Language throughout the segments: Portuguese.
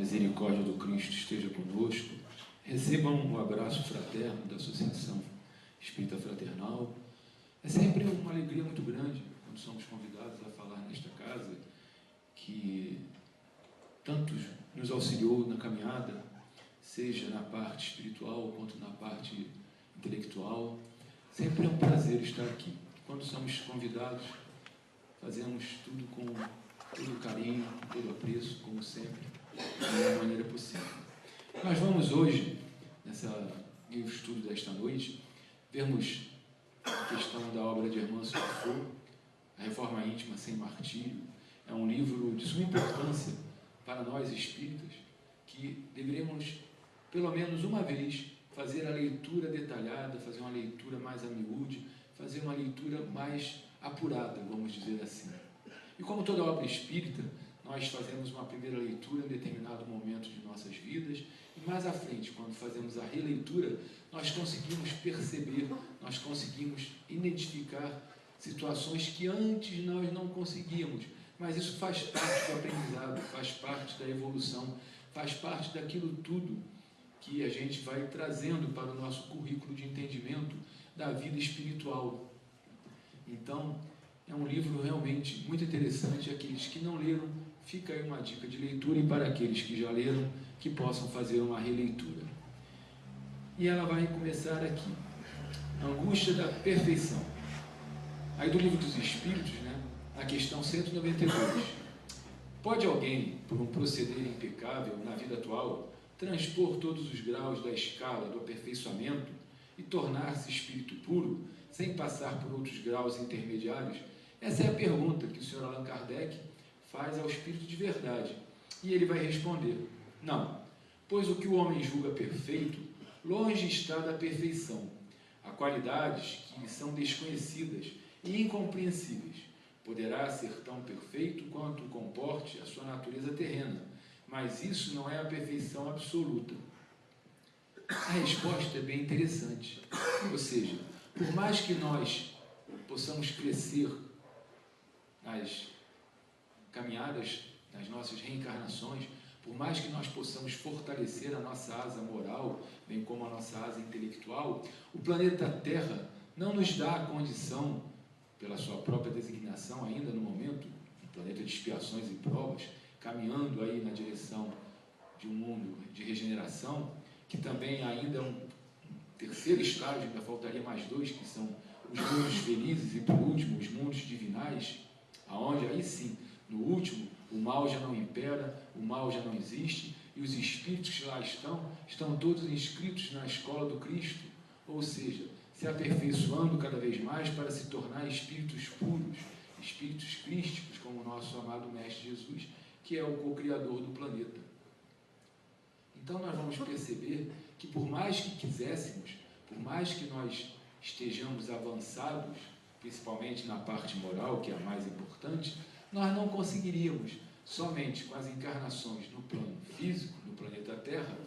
misericórdia do Cristo esteja conosco. Recebam um abraço fraterno da Associação Espírita Fraternal. É sempre uma alegria muito grande quando somos convidados a falar nesta casa, que tanto nos auxiliou na caminhada, seja na parte espiritual quanto na parte intelectual. Sempre é um prazer estar aqui. Quando somos convidados, fazemos tudo com todo carinho, com todo apreço, como sempre, da melhor maneira possível. Nós vamos hoje, no estudo desta noite, vermos a questão da obra de Hermann Foucault, A Reforma Íntima Sem Martírio. É um livro de suma importância para nós espíritas, que deveríamos, pelo menos uma vez, fazer a leitura detalhada, fazer uma leitura mais a miúde, fazer uma leitura mais apurada, vamos dizer assim. E como toda obra espírita, nós fazemos uma primeira leitura em determinado momento de nossas vidas, e mais à frente, quando fazemos a releitura, nós conseguimos perceber, nós conseguimos identificar situações que antes nós não conseguíamos, mas isso faz parte do aprendizado, faz parte da evolução, faz parte daquilo tudo que a gente vai trazendo para o nosso currículo de entendimento da vida espiritual. Então, é um livro realmente muito interessante. Aqueles que não leram, fica aí uma dica de leitura, e para aqueles que já leram, que possam fazer uma releitura. E ela vai começar aqui. Angústia da perfeição. Aí do Livro dos Espíritos, a questão 192. Pode alguém, por um proceder impecável na vida atual, transpor todos os graus da escala do aperfeiçoamento e tornar-se espírito puro, sem passar por outros graus intermediários? Essa é a pergunta que o Sr. Allan Kardec faz ao espírito de verdade. E ele vai responder: não, pois o que o homem julga perfeito, longe está da perfeição. Há qualidades que lhe são desconhecidas e incompreensíveis. Poderá ser tão perfeito quanto comporte a sua natureza terrena, mas isso não é a perfeição absoluta. A resposta é bem interessante. Ou seja, por mais que nós possamos crescer nas caminhadas, nas nossas reencarnações, por mais que nós possamos fortalecer a nossa asa moral, bem como a nossa asa intelectual, o planeta Terra não nos dá a condição, pela sua própria designação ainda no momento, um planeta de expiações e provas, caminhando aí na direção de um mundo de regeneração, que também ainda é um terceiro estágio, ainda faltaria mais dois, que são os mundos felizes, e por último os mundos divinais, aonde aí sim, no último, o mal já não impera, o mal já não existe, e os espíritos que lá estão todos inscritos na escola do Cristo, ou seja, se aperfeiçoando cada vez mais para se tornar espíritos puros, espíritos crísticos, como o nosso amado Mestre Jesus, que é o co-criador do planeta. Então nós vamos perceber que por mais que quiséssemos, por mais que nós estejamos avançados, principalmente na parte moral, que é a mais importante, nós não conseguiríamos, somente com as encarnações no plano físico, no planeta Terra,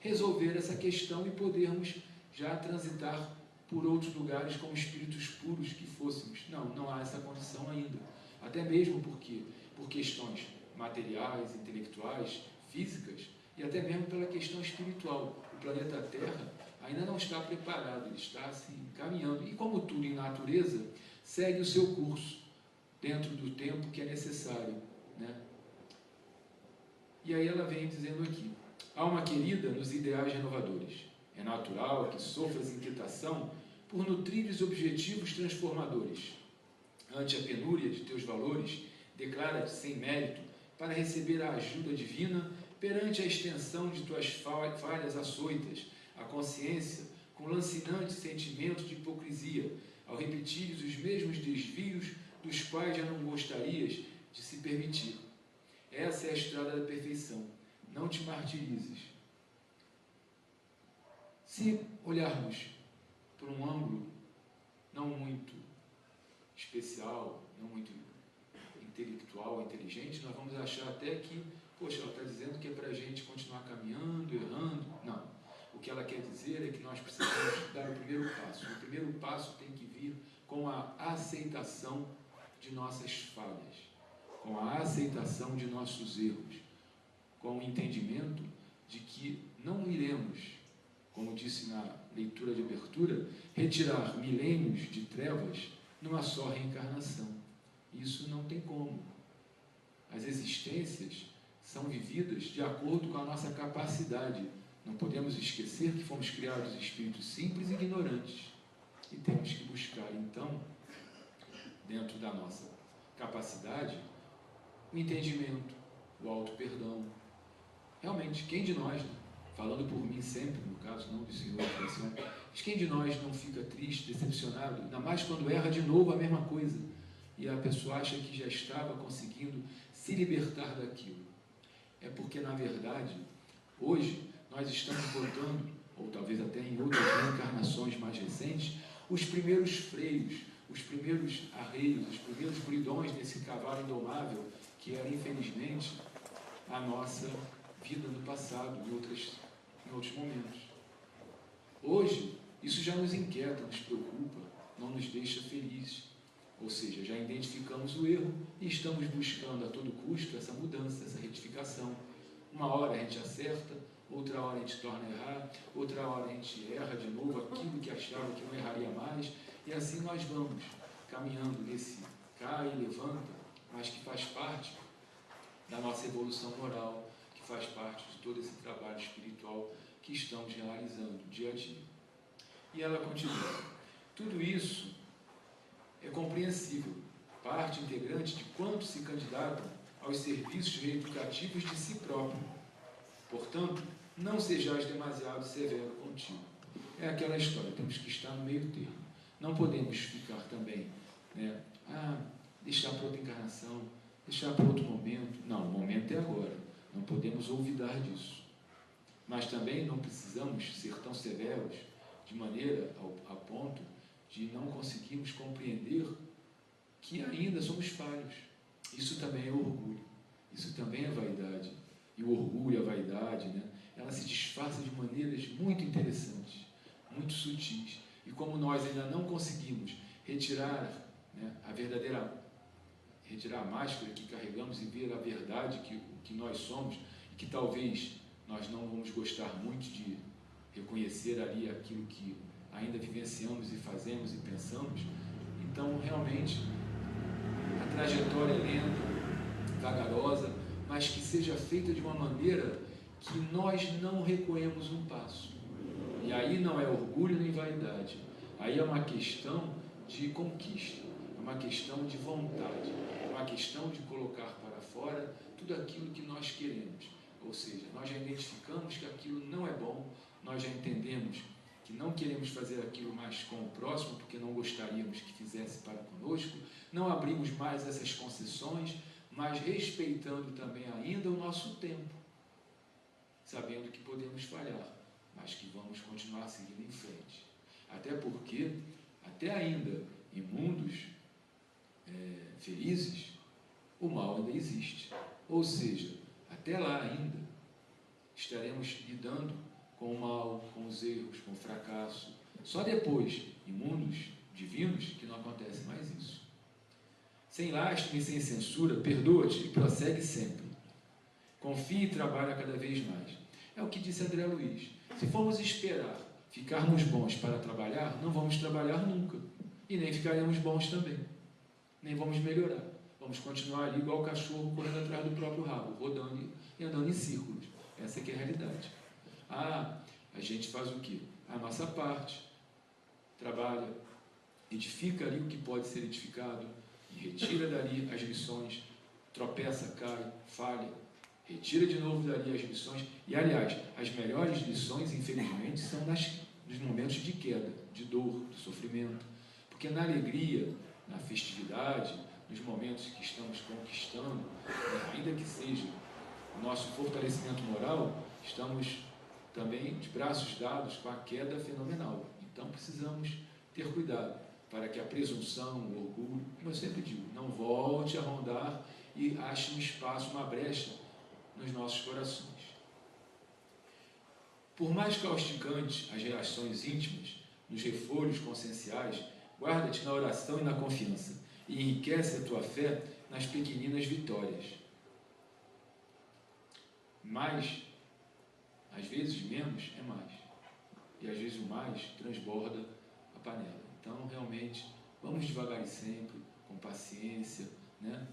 resolver essa questão e podermos já transitar por outros lugares como espíritos puros que fôssemos. Não há essa condição ainda. Até mesmo porque, por questões materiais, intelectuais, físicas, e até mesmo pela questão espiritual. O planeta Terra ainda não está preparado, ele está se encaminhando. E como tudo em natureza, segue o seu curso, dentro do tempo que é necessário. E aí ela vem dizendo aqui: alma querida nos ideais renovadores, é natural que sofras inquietação por nutríveis objetivos transformadores. Ante a penúria de teus valores, declara-te sem mérito para receber a ajuda divina perante a extensão de tuas falhas açoitas, a consciência com lancinante sentimento de hipocrisia, ao repetires os mesmos desvios dos quais já não gostarias de se permitir. Essa é a estrada da perfeição. Não te martirizes. Se olharmos por um ângulo não muito especial, não muito intelectual, inteligente, nós vamos achar até que, poxa, ela está dizendo que é para a gente continuar caminhando, errando. Não. O que ela quer dizer é que nós precisamos dar o primeiro passo. O primeiro passo tem que vir com a aceitação de nossas falhas, com a aceitação de nossos erros, com o entendimento de que não iremos, como disse na leitura de abertura, retirar milênios de trevas numa só reencarnação. Isso não tem como. As existências são vividas de acordo com a nossa capacidade. Não podemos esquecer que fomos criados espíritos simples e ignorantes. E temos que buscar, então, dentro da nossa capacidade, o entendimento, o auto-perdão. Realmente, quem de nós, falando por mim sempre, no caso, não do Senhor, mas quem de nós não fica triste, decepcionado, ainda mais quando erra de novo a mesma coisa, e a pessoa acha que já estava conseguindo se libertar daquilo? É porque, na verdade, hoje, nós estamos botando, ou talvez até em outras reencarnações mais recentes, os primeiros freios, os primeiros arreios, os primeiros bridões nesse cavalo indomável, que era, infelizmente, a nossa vida no passado, em outros momentos. Hoje, isso já nos inquieta, nos preocupa, não nos deixa felizes. Ou seja, já identificamos o erro e estamos buscando a todo custo essa mudança, essa retificação. Uma hora a gente acerta, outra hora a gente torna a errar, outra hora a gente erra de novo aquilo que achava que não erraria mais, e assim nós vamos caminhando nesse cai e levanta, mas que faz parte da nossa evolução moral, que faz parte de todo esse trabalho espiritual que estamos realizando dia a dia. E ela continua: tudo isso é compreensível, parte integrante de quantos se candidatam aos serviços reeducativos de si próprio. Portanto, não sejais demasiado severo contigo. É aquela história, temos que estar no meio termo. Não podemos ficar também, deixar para outra encarnação, deixar para outro momento. Não, o momento é agora. Não podemos olvidar disso. Mas também não precisamos ser tão severos de maneira a ponto de não conseguirmos compreender que ainda somos falhos. Isso também é orgulho. Isso também é vaidade. E o orgulho, a vaidade, ela se disfarça de maneiras muito interessantes, muito sutis. E como nós ainda não conseguimos retirar retirar a máscara que carregamos e ver a verdade que nós somos, e que talvez nós não vamos gostar muito de reconhecer ali aquilo que ainda vivenciamos e fazemos e pensamos, então realmente a trajetória é lenta, vagarosa, mas que seja feita de uma maneira que nós não recuemos um passo. E aí não é orgulho nem vaidade, aí é uma questão de conquista, é uma questão de vontade, é uma questão de colocar para fora tudo aquilo que nós queremos. Ou seja, nós já identificamos que aquilo não é bom, nós já entendemos que não queremos fazer aquilo mais com o próximo, porque não gostaríamos que fizesse para conosco, não abrimos mais essas concessões, mas respeitando também ainda o nosso tempo, sabendo que podemos falhar, mas que vamos continuar seguindo em frente. Até porque, até ainda em mundos felizes, o mal ainda existe. Ou seja, até lá ainda estaremos lidando com o mal, com os erros, com o fracasso. Só depois, em mundos divinos, que não acontece mais isso. Sem lástima e sem censura, perdoa-te e prossegue sempre. Confia e trabalha cada vez mais. É o que disse André Luiz. Se formos esperar ficarmos bons para trabalhar, não vamos trabalhar nunca. E nem ficaremos bons também. Nem vamos melhorar. Vamos continuar ali igual o cachorro correndo atrás do próprio rabo, rodando e andando em círculos. Essa que é a realidade. A gente faz o quê? A nossa parte. Trabalha, edifica ali o que pode ser edificado, e retira dali as lições, tropeça, cai, falha, retira de novo dali as lições. E, aliás, as melhores lições, infelizmente, são nos momentos de queda, de dor, de sofrimento. Porque na alegria, na festividade, nos momentos que estamos conquistando, ainda que seja o nosso fortalecimento moral, estamos também de braços dados com a queda fenomenal. Então precisamos ter cuidado para que a presunção, o orgulho, como eu sempre digo, não volte a rondar e ache um espaço, uma brecha nos nossos corações. Por mais causticantes as reações íntimas, nos refolhos conscienciais, guarda-te na oração e na confiança, e enriquece a tua fé nas pequeninas vitórias. mais, às vezes menos é mais. E às vezes o mais transborda a panela. Então, realmente, vamos devagar e sempre, com paciência, né?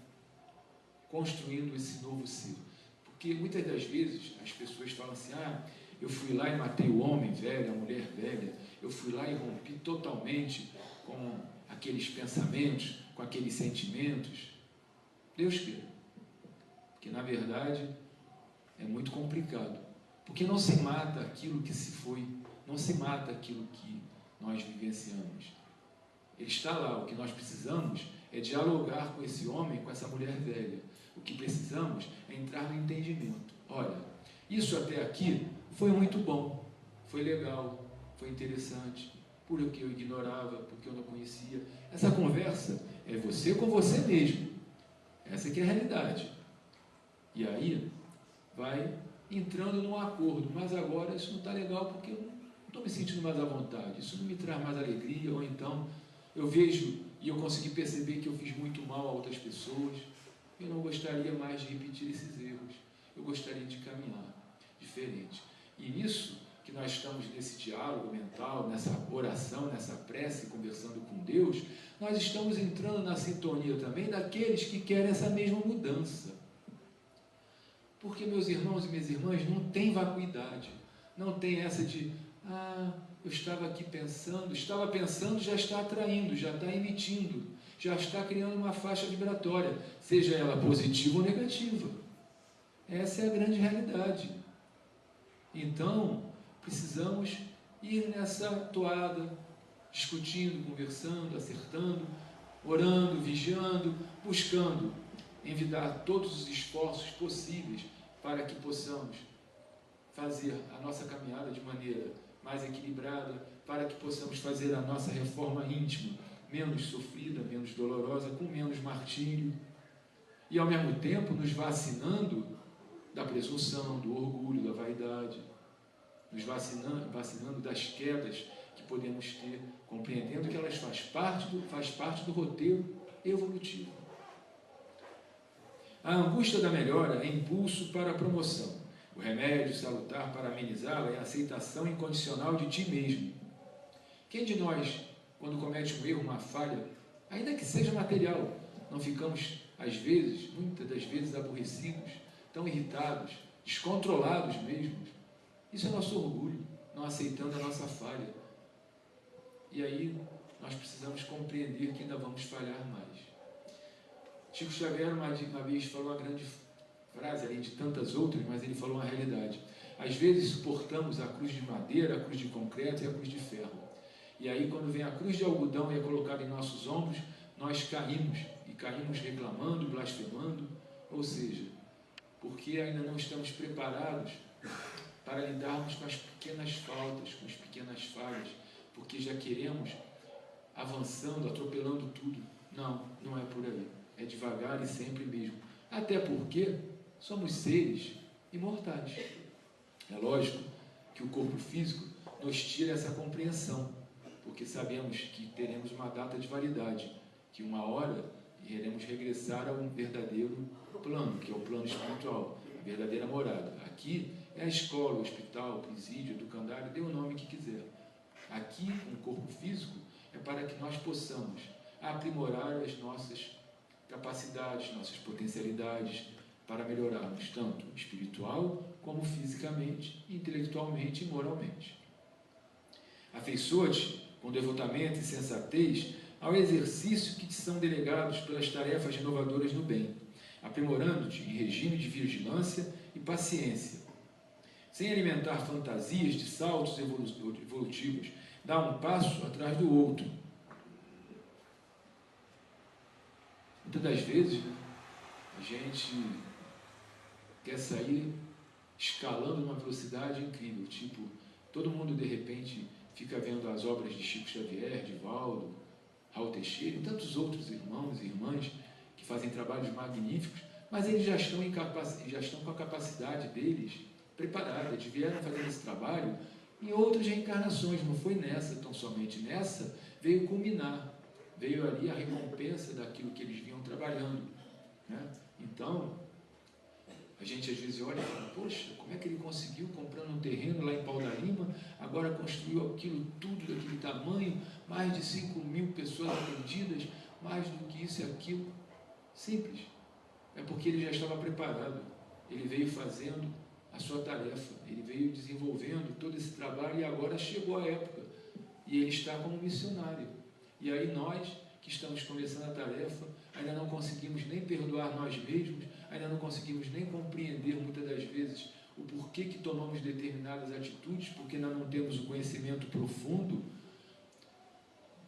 Construindo esse novo ser. Porque muitas das vezes as pessoas falam assim, eu fui lá e matei o homem velho, a mulher velha, eu fui lá e rompi totalmente com aqueles pensamentos, com aqueles sentimentos. Deus queira. Porque, na verdade, é muito complicado. Porque não se mata aquilo que se foi, não se mata aquilo que nós vivenciamos. Ele está lá, o que nós precisamos é dialogar com esse homem, com essa mulher velha. O que precisamos é entrar no entendimento. Olha, isso até aqui foi muito bom, foi legal, foi interessante, porque eu ignorava, porque eu não conhecia. Essa conversa é você com você mesmo. Essa que é a realidade. E aí vai entrando num acordo, mas agora isso não está legal porque eu não estou me sentindo mais à vontade, isso não me traz mais alegria, ou então eu vejo e eu consegui perceber que eu fiz muito mal a outras pessoas, eu não gostaria mais de repetir esses erros, eu gostaria de caminhar diferente. E nisso que nós estamos nesse diálogo mental, nessa oração, nessa prece, conversando com Deus, nós estamos entrando na sintonia também daqueles que querem essa mesma mudança. Porque, meus irmãos e minhas irmãs, não tem vacuidade, não tem essa de, eu estava aqui pensando, já está atraindo, já está emitindo, já está criando uma faixa vibratória, seja ela positiva ou negativa. Essa é a grande realidade. Então, precisamos ir nessa toada, discutindo, conversando, acertando, orando, vigiando, buscando envidar todos os esforços possíveis para que possamos fazer a nossa caminhada de maneira mais equilibrada, para que possamos fazer a nossa reforma íntima menos sofrida, menos dolorosa, com menos martírio, e ao mesmo tempo nos vacinando da presunção, do orgulho, da vaidade, nos vacinando das quedas que podemos ter, compreendendo que elas faz parte do roteiro evolutivo. A angústia da melhora é impulso para a promoção. O remédio salutar para amenizá-la é a aceitação incondicional de ti mesmo. Quem de nós, quando comete um erro, uma falha, ainda que seja material, não ficamos, às vezes, muitas das vezes, aborrecidos, tão irritados, descontrolados mesmo? Isso é nosso orgulho, não aceitando a nossa falha. E aí, nós precisamos compreender que ainda vamos falhar mais. Chico Xavier uma vez falou uma grande frase, além de tantas outras, mas ele falou uma realidade. Às vezes suportamos a cruz de madeira, a cruz de concreto e a cruz de ferro. E aí, quando vem a cruz de algodão e é colocada em nossos ombros, nós caímos, e caímos reclamando, blasfemando, ou seja, porque ainda não estamos preparados para lidarmos com as pequenas faltas, com as pequenas falhas, porque já queremos avançando, atropelando tudo. Não, não é por aí. É devagar e sempre mesmo. Até porque somos seres imortais. É lógico que o corpo físico nos tira essa compreensão, porque sabemos que teremos uma data de validade, que uma hora iremos regressar a um verdadeiro plano, que é o plano espiritual, a verdadeira morada. Aqui é a escola, o hospital, o presídio, o educandário, dê o nome que quiser. Aqui, com o corpo físico, é para que nós possamos aprimorar as nossas capacidades, nossas potencialidades, para melhorarmos tanto espiritual como fisicamente, intelectualmente e moralmente. Afeiçoa-te com devotamento e sensatez ao exercício que te são delegados pelas tarefas renovadoras do bem, aprimorando-te em regime de vigilância e paciência, sem alimentar fantasias de saltos evolutivos, dá um passo atrás do outro. Muitas das vezes, a gente quer sair escalando uma velocidade incrível, tipo, todo mundo de repente fica vendo as obras de Chico Xavier, de Valdo, Raul Teixeira e tantos outros irmãos e irmãs que fazem trabalhos magníficos, mas eles já estão com a capacidade deles preparada, eles vieram fazer esse trabalho em outras reencarnações, não foi nessa, tão somente nessa veio culminar, veio ali a recompensa daquilo que eles vinham trabalhando, né? Então, A gente às vezes olha e fala, poxa, como é que ele conseguiu comprando um terreno lá em Pau da Lima, agora construiu aquilo tudo daquele tamanho, mais de 5.000 pessoas atendidas, mais do que isso e aquilo. Simples. É porque ele já estava preparado. Ele veio fazendo a sua tarefa, ele veio desenvolvendo todo esse trabalho e agora chegou a época. E ele está como missionário. E aí nós, que estamos começando a tarefa, ainda não conseguimos nem perdoar nós mesmos, ainda não conseguimos nem compreender muitas das vezes o porquê que tomamos determinadas atitudes, porque ainda não temos o conhecimento profundo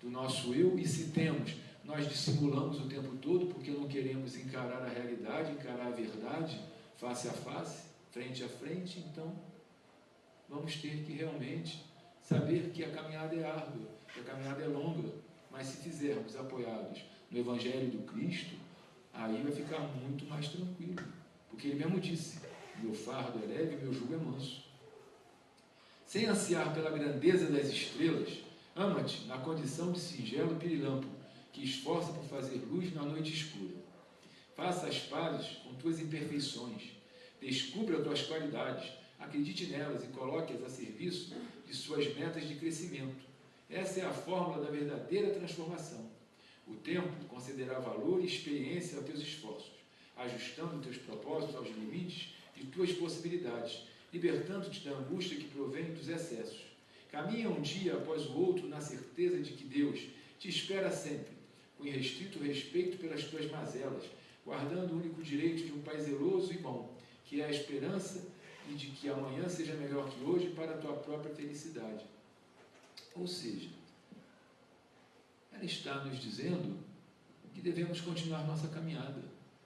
do nosso eu, e se temos, nós dissimulamos o tempo todo porque não queremos encarar a realidade, encarar a verdade, face a face, frente a frente. Então vamos ter que realmente saber que a caminhada é árdua, que a caminhada é longa, mas se fizermos apoiados no Evangelho do Cristo, aí vai ficar muito mais tranquilo, porque ele mesmo disse, meu fardo é leve, meu jugo é manso. Sem ansiar pela grandeza das estrelas, ama-te na condição de singelo pirilampo, que esforça por fazer luz na noite escura. Faça as pazes com tuas imperfeições, descubra tuas qualidades, acredite nelas e coloque-as a serviço de suas metas de crescimento. Essa é a fórmula da verdadeira transformação. O tempo concederá valor e experiência aos teus esforços, ajustando teus propósitos aos limites de tuas possibilidades, libertando-te da angústia que provém dos excessos. Caminha um dia após o outro na certeza de que Deus te espera sempre, com irrestrito respeito pelas tuas mazelas, guardando o único direito de um Pai zeloso e bom, que é a esperança e de que amanhã seja melhor que hoje para a tua própria felicidade. Ou seja, ela está nos dizendo que devemos continuar nossa caminhada,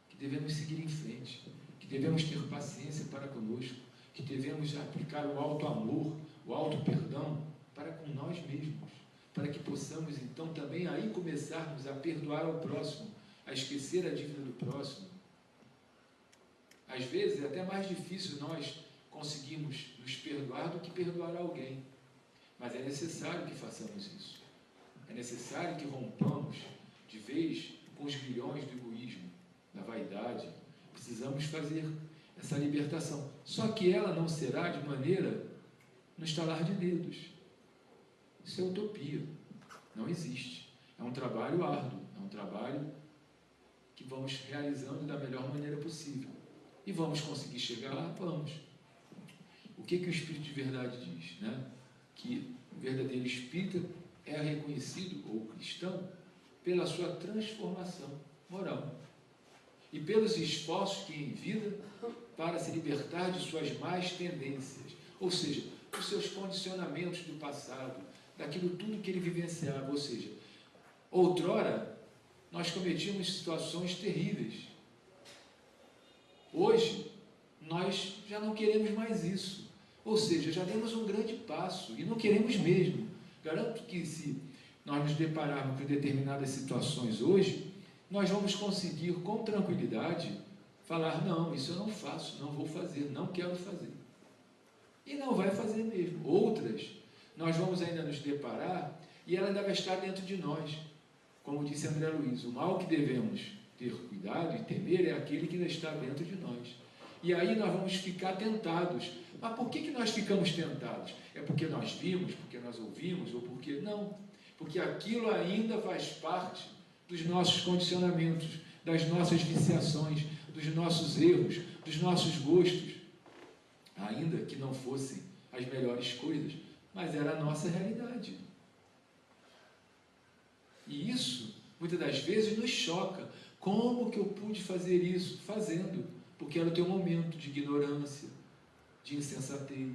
que devemos seguir em frente, que devemos ter paciência para conosco, que devemos aplicar o alto amor, o alto perdão para com nós mesmos, para que possamos então também aí começarmos a perdoar ao próximo, a esquecer a dívida do próximo. Às vezes é até mais difícil nós conseguirmos nos perdoar do que perdoar alguém, mas é necessário que façamos isso. É necessário que rompamos de vez com os grilhões do egoísmo, da vaidade. Precisamos fazer essa libertação. Só que ela não será de maneira no estalar de dedos. Isso é utopia. Não existe. É um trabalho árduo, é um trabalho que vamos realizando da melhor maneira possível. E vamos conseguir chegar lá? Vamos. O que o Espírito de Verdade diz? Né? Que o verdadeiro espírita é reconhecido, ou cristão, pela sua transformação moral e pelos esforços que envida para se libertar de suas más tendências, ou seja, dos seus condicionamentos do passado, daquilo tudo que ele vivenciava. Ou seja, outrora nós cometíamos situações terríveis. Hoje nós já não queremos mais isso. Ou seja, já demos um grande passo e não queremos mesmo. Garanto que se nós nos depararmos com determinadas situações hoje, nós vamos conseguir com tranquilidade falar, não, isso eu não faço, não vou fazer, não quero fazer. E não vai fazer mesmo. Outras, nós vamos ainda nos deparar e ela ainda vai estar dentro de nós. Como disse André Luiz, o mal que devemos ter cuidado e temer é aquele que ainda está dentro de nós. E aí nós vamos ficar tentados. Mas por que nós ficamos tentados? É porque nós vimos, porque nós ouvimos, ou porque... Não. Porque aquilo ainda faz parte dos nossos condicionamentos, das nossas viciações, dos nossos erros, dos nossos gostos. Ainda que não fossem as melhores coisas, mas era a nossa realidade. E isso, muitas das vezes, nos choca. Como que eu pude fazer isso? Fazendo. Porque era o teu momento de ignorância, de insensatez,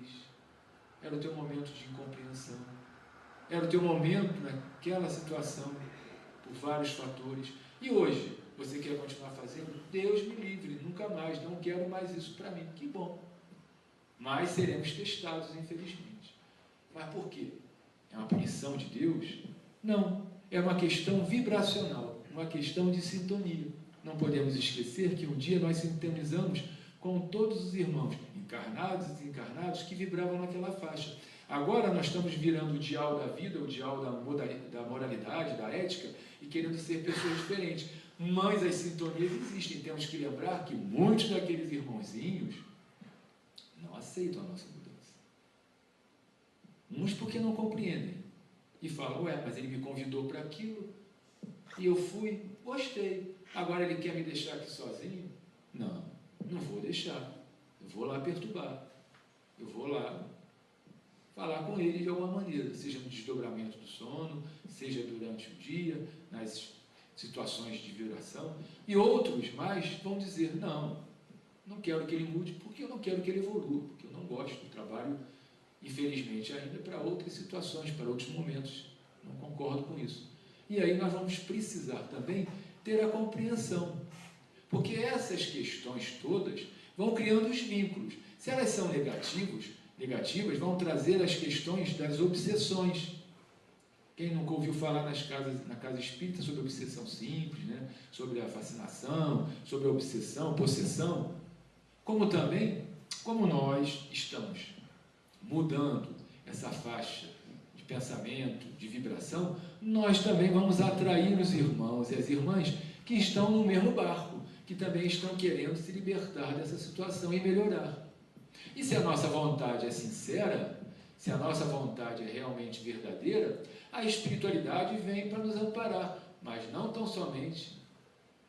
era o teu momento de incompreensão, era o teu momento naquela situação, por vários fatores. E hoje, você quer continuar fazendo? Deus me livre, nunca mais, não quero mais isso para mim. Que bom. Mas seremos testados, infelizmente. Mas por quê? É uma punição de Deus? Não. É uma questão vibracional, uma questão de sintonia. Não podemos esquecer que um dia nós sintonizamos com todos os irmãos, encarnados e desencarnados, que vibravam naquela faixa. Agora nós estamos virando o dial da vida, o dial da moralidade, da ética, e querendo ser pessoas diferentes. Mas as sintonias existem. Temos que lembrar que muitos daqueles irmãozinhos não aceitam a nossa mudança. Uns porque não compreendem. E falam, ué, mas ele me convidou para aquilo, e eu fui, gostei. Agora ele quer me deixar aqui sozinho? Não, não vou deixar. Eu vou lá perturbar. Eu vou lá falar com ele de alguma maneira, seja no desdobramento do sono, seja durante o dia, nas situações de vibração. E outros mais vão dizer, não, não quero que ele mude, porque eu não quero que ele evolua, porque eu não gosto do trabalho, infelizmente, ainda para outras situações, para outros momentos. Não concordo com isso. E aí nós vamos precisar também ter a compreensão, porque essas questões todas vão criando os vínculos. Se elas são negativas, vão trazer as questões das obsessões. Quem nunca ouviu falar na casa espírita sobre obsessão simples, né? Sobre a fascinação, sobre a obsessão, possessão, como também, como nós estamos mudando essa faixa de pensamento, de vibração, nós também vamos atrair os irmãos e as irmãs que estão no mesmo barco, que também estão querendo se libertar dessa situação e melhorar. E se a nossa vontade é sincera, se a nossa vontade é realmente verdadeira, a espiritualidade vem para nos amparar, mas não tão somente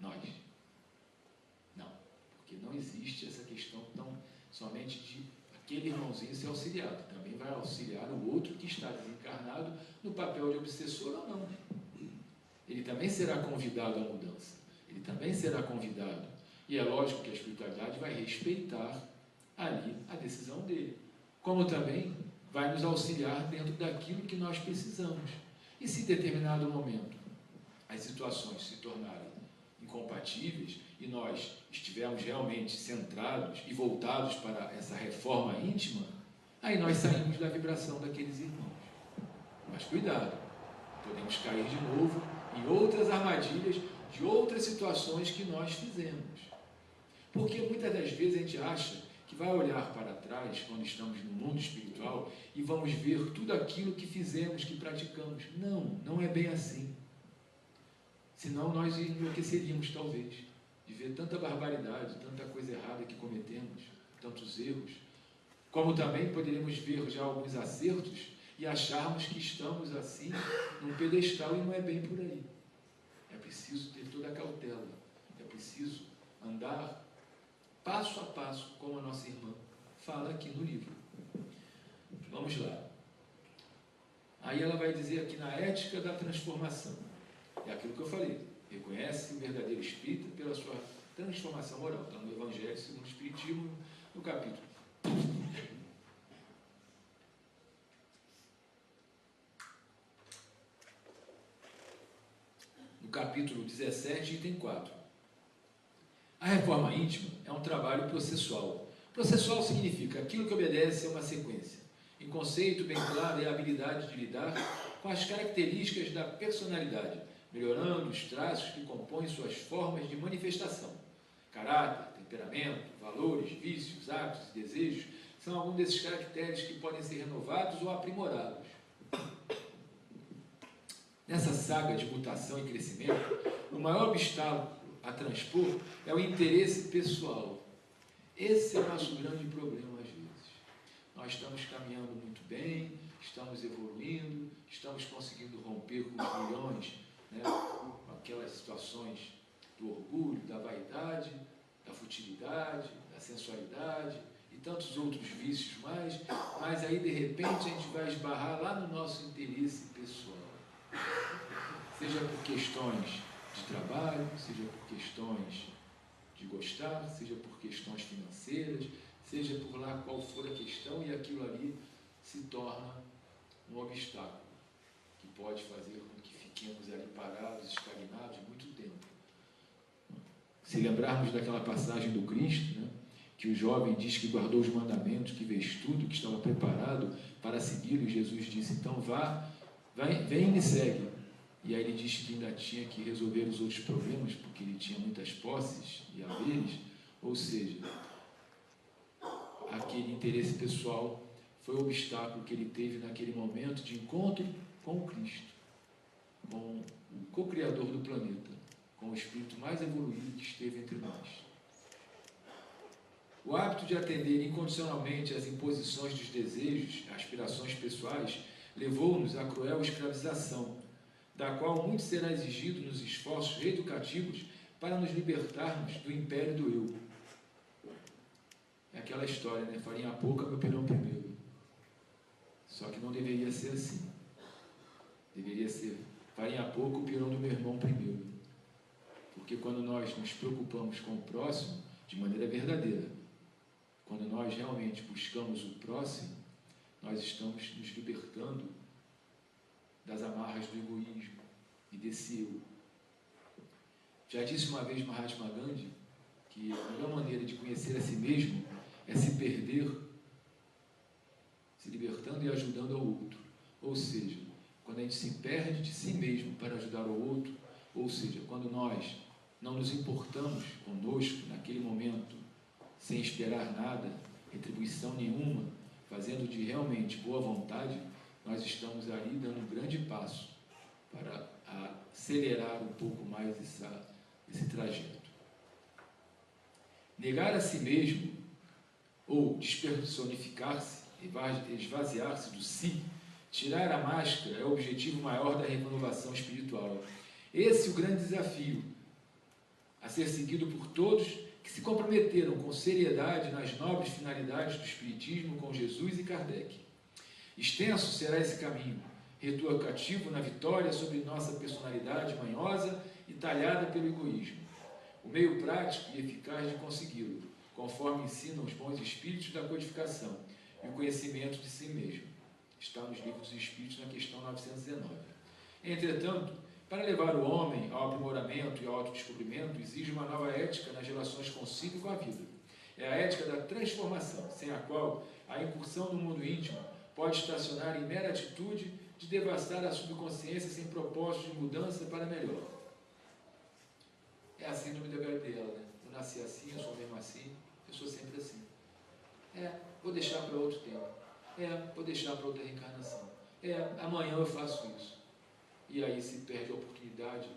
nós. Não, porque não existe essa questão tão somente de aquele irmãozinho ser auxiliado. Também vai auxiliar o outro que está desencarnado no papel de obsessor ou não. Ele também será convidado à mudança. Ele também será convidado. E é lógico que a espiritualidade vai respeitar ali a decisão dele. Como também vai nos auxiliar dentro daquilo que nós precisamos. E se em determinado momento as situações se tornarem incompatíveis e nós estivermos realmente centrados e voltados para essa reforma íntima, aí nós saímos da vibração daqueles irmãos. Mas cuidado, podemos cair de novo em outras armadilhas de outras situações que nós fizemos. Porque muitas das vezes a gente acha que vai olhar para trás, quando estamos no mundo espiritual, e vamos ver tudo aquilo que fizemos, que praticamos. Não, não é bem assim. Senão nós enlouqueceríamos, talvez, de ver tanta barbaridade, tanta coisa errada que cometemos, tantos erros. Como também poderíamos ver já alguns acertos e acharmos que estamos assim, num pedestal, e não é bem por aí. É preciso ter toda a cautela, é preciso andar passo a passo, como a nossa irmã fala aqui no livro. Vamos lá. Aí ela vai dizer aqui na ética da transformação. É aquilo que eu falei. Reconhece o verdadeiro espírita pela sua transformação moral. Está no Evangelho segundo o Espiritismo, no capítulo. No capítulo 17, item 4. A reforma íntima é um trabalho processual. Processual significa aquilo que obedece a uma sequência. Em conceito bem claro é a habilidade de lidar com as características da personalidade, melhorando os traços que compõem suas formas de manifestação. Caráter, temperamento, valores, vícios, hábitos e desejos são alguns desses caracteres que podem ser renovados ou aprimorados. Nessa saga de mutação e crescimento, o maior obstáculo a transpor é o interesse pessoal. Esse é o nosso grande problema às vezes. Nós estamos caminhando muito bem, estamos evoluindo, estamos conseguindo romper com os milhões, né, com aquelas situações do orgulho, da vaidade, da futilidade, da sensualidade e tantos outros vícios mais, mas aí de repente a gente vai esbarrar lá no nosso interesse pessoal. Seja por questões de trabalho, seja por questões de gostar, seja por questões financeiras, seja por lá qual for a questão, e aquilo ali se torna um obstáculo que pode fazer com que fiquemos ali parados, estagnados muito tempo. Se lembrarmos daquela passagem do Cristo, né, que o jovem diz que guardou os mandamentos, que fez tudo, que estava preparado para segui-lo, e Jesus disse, então vem e me segue. E aí ele disse que ainda tinha que resolver os outros problemas, porque ele tinha muitas posses e haveres, ou seja, aquele interesse pessoal foi o obstáculo que ele teve naquele momento de encontro com o Cristo, com o co-criador do planeta. com o espírito mais evoluído que esteve entre nós. O hábito de atender incondicionalmente às imposições dos desejos, aspirações pessoais, levou-nos à cruel escravização, da qual muito será exigido nos esforços reeducativos para nos libertarmos do império do eu. É aquela história, né? Farinha pouca, meu pirão primeiro. Só que não deveria ser assim. Deveria ser farinha pouca, o pirão do meu irmão primeiro. Porque quando nós nos preocupamos com o próximo, de maneira verdadeira, quando nós realmente buscamos o próximo, nós estamos nos libertando das amarras do egoísmo e desse eu. Já disse uma vez Mahatma Gandhi que a melhor maneira de conhecer a si mesmo é se perder, se libertando e ajudando ao outro. Ou seja, quando a gente se perde de si mesmo para ajudar ao outro, ou seja, quando nós não nos importamos conosco naquele momento, sem esperar nada, retribuição nenhuma, fazendo de realmente boa vontade, nós estamos ali dando um grande passo para acelerar um pouco mais esse trajeto. Negar a si mesmo, ou despersonificar-se, esvaziar-se do si, tirar a máscara é o objetivo maior da renovação espiritual. Esse é o grande desafio a ser seguido por todos que se comprometeram com seriedade nas nobres finalidades do Espiritismo com Jesus e Kardec. Extenso será esse caminho, reeducativo na vitória sobre nossa personalidade manhosa e talhada pelo egoísmo. O meio prático e eficaz de consegui-lo, conforme ensinam os bons espíritos da codificação e o conhecimento de si mesmo. Está nos livros dos Espíritos, na questão 919. Entretanto, para levar o homem ao aprimoramento e ao autodescobrimento, exige uma nova ética nas relações consigo e com a vida. É a ética da transformação, sem a qual a incursão no mundo íntimo pode estacionar em mera atitude de devastar a subconsciência sem propósito de mudança para melhor. É a síndrome da Gabriela, né? Eu nasci assim, eu sou mesmo assim, eu sou sempre assim. Vou deixar para outro tempo. Vou deixar para outra reencarnação. Amanhã eu faço isso. E aí se perde a oportunidade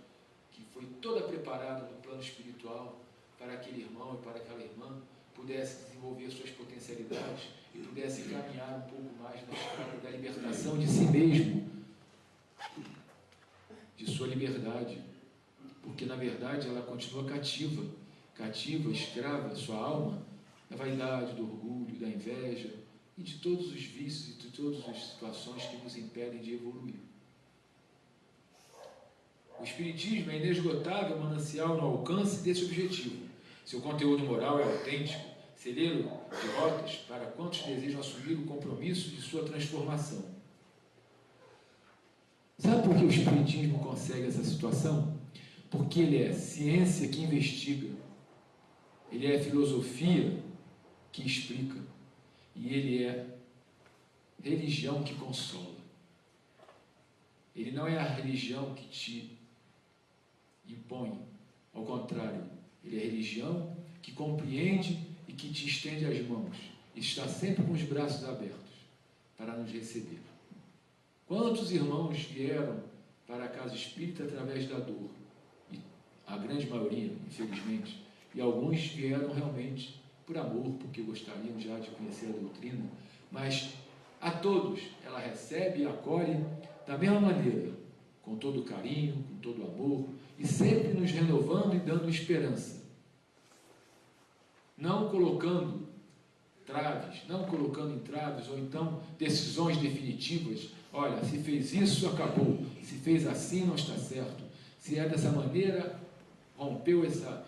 que foi toda preparada no plano espiritual para aquele irmão e para aquela irmã pudesse desenvolver suas potencialidades e pudesse caminhar um pouco mais na estrada da libertação de si mesmo, de sua liberdade, porque na verdade ela continua cativa, escrava, sua alma, da vaidade, do orgulho, da inveja e de todos os vícios e de todas as situações que nos impedem de evoluir. O Espiritismo é inesgotável manancial no alcance desse objetivo. Seu conteúdo moral é autêntico, celeiro de rotas para quantos desejam assumir o compromisso de sua transformação. Sabe por que o Espiritismo consegue essa situação? Porque ele é ciência que investiga, ele é filosofia que explica, e ele é religião que consola. Ele não é a religião que te impõe, ao contrário, ele é a religião que compreende e que te estende as mãos, e está sempre com os braços abertos para nos receber. Quantos irmãos vieram para a casa espírita através da dor? E a grande maioria, infelizmente, e alguns vieram realmente por amor, porque gostariam já de conhecer a doutrina, mas a todos ela recebe e acolhe da mesma maneira, com todo carinho, com todo amor, e sempre nos renovando e dando esperança. Não colocando entraves, ou então decisões definitivas. Olha, se fez isso, acabou. Se fez assim, não está certo. Se é dessa maneira, rompeu essa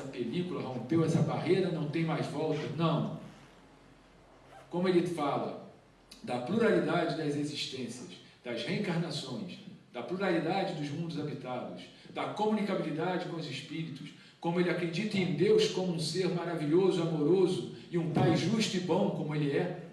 película, rompeu essa barreira, não tem mais volta. Não. Como ele fala da pluralidade das existências, das reencarnações, da pluralidade dos mundos habitados, da comunicabilidade com os espíritos, como ele acredita em Deus como um ser maravilhoso, amoroso e um Pai justo e bom como ele é.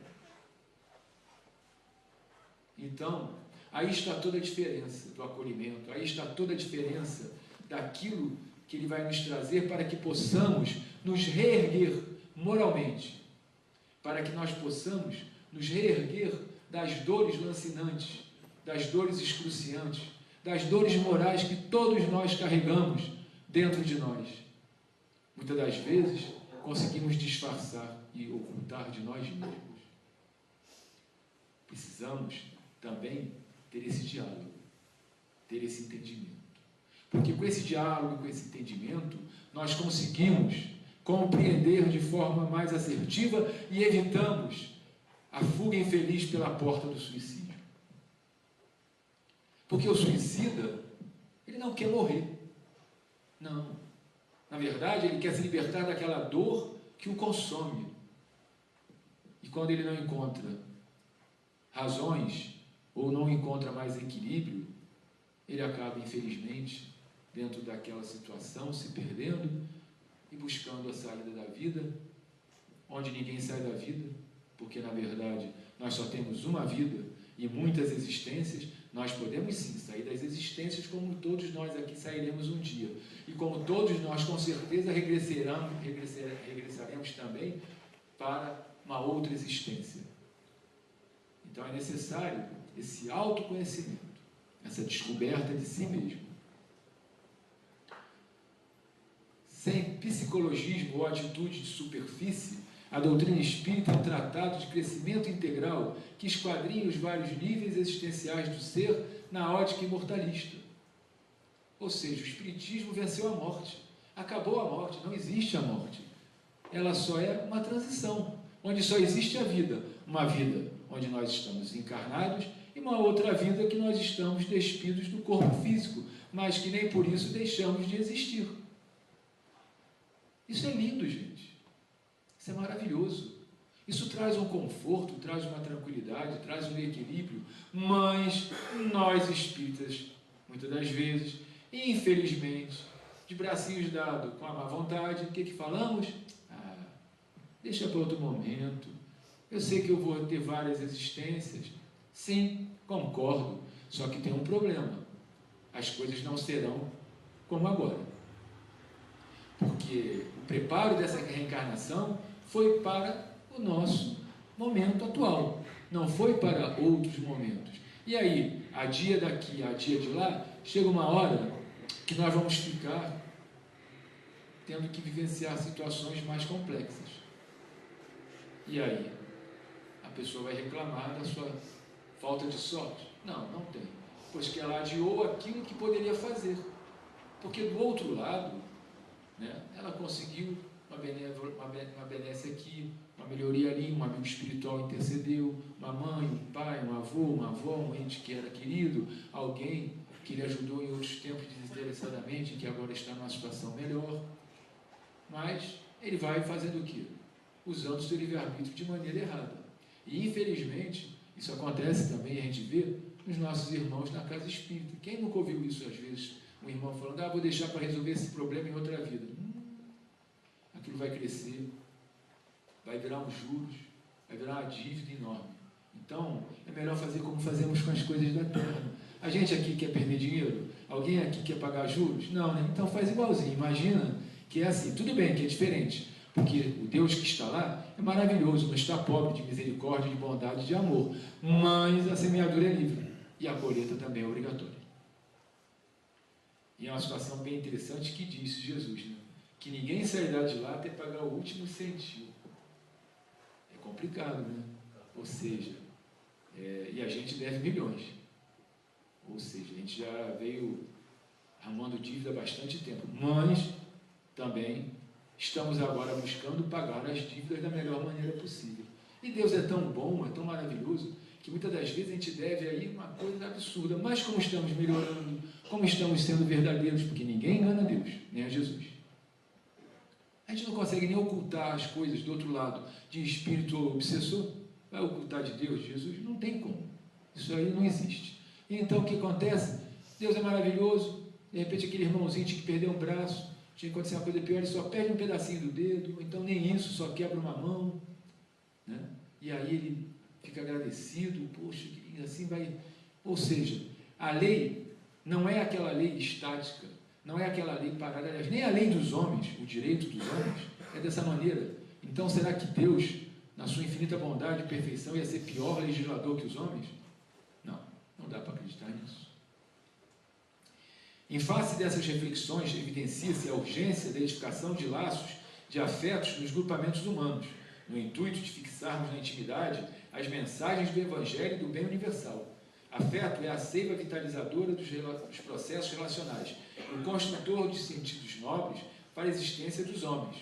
Então, aí está toda a diferença do acolhimento, aí está toda a diferença daquilo que ele vai nos trazer para que possamos nos reerguer moralmente, para que nós possamos nos reerguer das dores lancinantes, das dores excruciantes, das dores morais que todos nós carregamos dentro de nós. Muitas das vezes, conseguimos disfarçar e ocultar de nós mesmos. Precisamos também ter esse diálogo, ter esse entendimento. Porque com esse diálogo, com esse entendimento, nós conseguimos compreender de forma mais assertiva e evitamos a fuga infeliz pela porta do suicídio. Porque o suicida, ele não quer morrer. Não. Na verdade, ele quer se libertar daquela dor que o consome. E quando ele não encontra razões ou não encontra mais equilíbrio, ele acaba, infelizmente, dentro daquela situação, se perdendo e buscando a saída da vida, onde ninguém sai da vida, porque, na verdade, nós só temos uma vida e muitas existências. Nós podemos, sim, sair das existências, como todos nós aqui sairemos um dia. E como todos nós, com certeza, regressaremos também para uma outra existência. Então, é necessário esse autoconhecimento, essa descoberta de si mesmo. Sem psicologismo ou atitude de superfície, a doutrina espírita é um tratado de crescimento integral que esquadrinha os vários níveis existenciais do ser na ótica imortalista. Ou seja, o espiritismo venceu a morte, acabou a morte, não existe a morte. Ela só é uma transição, onde só existe a vida, uma vida onde nós estamos encarnados e uma outra vida que nós estamos despidos do corpo físico, mas que nem por isso deixamos de existir. Isso é lindo, gente. Isso é maravilhoso. Isso traz um conforto, traz uma tranquilidade, traz um equilíbrio, mas nós espíritas, muitas das vezes, infelizmente, de bracinhos dados com a má vontade, o que falamos? Deixa para outro momento. Eu sei que eu vou ter várias existências. Sim, concordo, só que tem um problema. As coisas não serão como agora. Porque o preparo dessa reencarnação foi para o nosso momento atual, não foi para outros momentos. E aí, a dia daqui, a dia de lá, chega uma hora que nós vamos ficar tendo que vivenciar situações mais complexas. E aí, a pessoa vai reclamar da sua falta de sorte? Não, não tem. Pois que ela adiou aquilo que poderia fazer. Porque do outro lado, né, ela conseguiu uma benesse aqui, uma melhoria ali, um amigo espiritual intercedeu, uma mãe, um pai, um avô, uma avó, um ente que era querido, alguém que lhe ajudou em outros tempos desinteressadamente, que agora está numa situação melhor. Mas ele vai fazendo o quê? Usando o seu livre-arbítrio de maneira errada. E, infelizmente, isso acontece também, a gente vê, nos nossos irmãos na casa espírita. Quem nunca ouviu isso, às vezes, um irmão falando, vou deixar para resolver esse problema em outra vida. Aquilo vai crescer, vai virar uns juros, vai virar uma dívida enorme. Então, é melhor fazer como fazemos com as coisas da terra. A gente aqui quer perder dinheiro? Alguém aqui quer pagar juros? Não, né? Então faz igualzinho. Imagina que é assim. Tudo bem que é diferente, porque o Deus que está lá é maravilhoso, não está pobre de misericórdia, de bondade, de amor. Mas a semeadura é livre e a colheita também é obrigatória. E é uma situação bem interessante que disse Jesus, né? Que ninguém sairá de lá até pagar o último centavo. É complicado, né? Ou seja, e a gente deve milhões. Ou seja, a gente já veio arrumando dívida há bastante tempo. Mas também estamos agora buscando pagar as dívidas da melhor maneira possível. E Deus é tão bom, é tão maravilhoso, que muitas das vezes a gente deve aí uma coisa absurda. Mas como estamos melhorando, como estamos sendo verdadeiros, porque ninguém engana Deus, nem a Jesus. A gente não consegue nem ocultar as coisas do outro lado, de espírito obsessor. Vai ocultar de Deus, de Jesus? Não tem como. Isso aí não existe. E então o que acontece? Deus é maravilhoso, de repente aquele irmãozinho tinha que perder um braço, tinha que acontecer uma coisa pior, ele só perde um pedacinho do dedo, ou então nem isso, só quebra uma mão, né? E aí ele fica agradecido, poxa, e assim vai. Ou seja, a lei não é aquela lei estática, não é aquela lei parada, aliás, nem a lei dos homens, o direito dos homens, é dessa maneira. Então, será que Deus, na sua infinita bondade e perfeição, ia ser pior legislador que os homens? Não, não dá para acreditar nisso. Em face dessas reflexões, evidencia-se a urgência da edificação de laços de afetos nos grupamentos humanos, no intuito de fixarmos na intimidade as mensagens do Evangelho e do bem universal. Afeto é a seiva vitalizadora dos processos relacionais, o construtor de sentidos nobres para a existência dos homens.